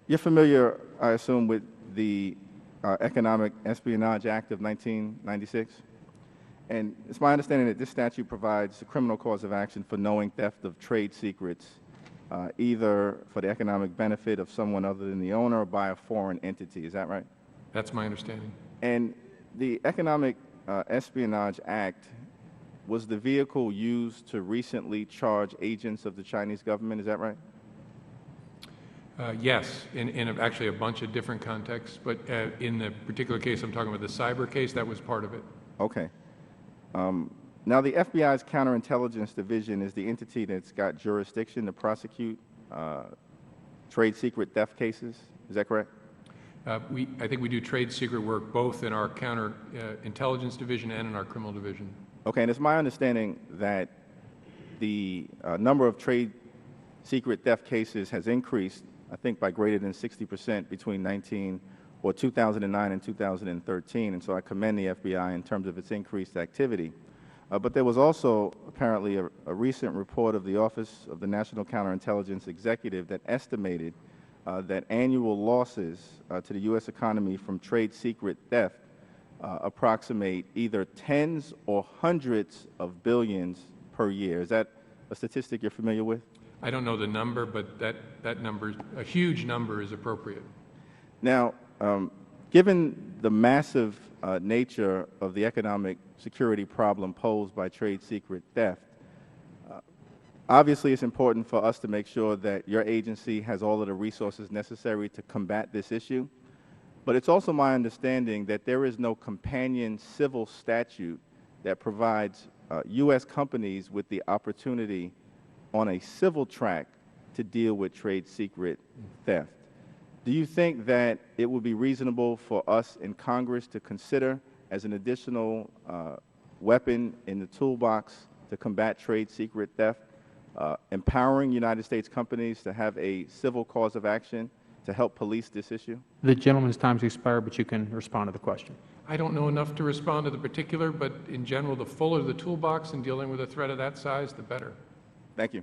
You're familiar, I assume, with the Economic Espionage Act of 1996? And it's my understanding that this statute provides a criminal cause of action for knowing theft of trade secrets, either for the economic benefit of someone other than the owner or by a foreign entity. Is that right? That's my understanding. And the Economic Espionage Act was the vehicle used to recently charge agents of the Chinese government. Is that right? Yes, in actually a bunch of different contexts, but in the particular case I'm talking about, the cyber case, that was part of it. Okay. Now, the FBI's Counterintelligence Division is the entity that's got jurisdiction to prosecute trade secret theft cases. Is that correct? I think we do trade secret work both in our counterintelligence division and in our criminal division. Okay, and it's my understanding that the number of trade secret theft cases has increased, I think, by greater than 60% between 2009 and 2013, and so I commend the FBI in terms of its increased activity. But there was also apparently a recent report of the Office of the National Counterintelligence Executive that estimated that annual losses to the U.S. economy from trade secret theft approximate either tens or hundreds of billions per year. Is that a statistic you're familiar with? I don't know the number, but that number, a huge number, is appropriate. Now, given the massive nature of the economic security problem posed by trade secret theft, obviously it's important for us to make sure that your agency has all of the resources necessary to combat this issue. But it's also my understanding that there is no companion civil statute that provides U.S. companies with the opportunity on a civil track to deal with trade secret theft. Do you think that it would be reasonable for us in Congress to consider as an additional weapon in the toolbox to combat trade secret theft, empowering United States companies to have a civil cause of action to help police this issue? The gentleman's time has expired, but you can respond to the question. I don't know enough to respond to the particular, but in general, the fuller the toolbox in dealing with a threat of that size, the better. Thank you.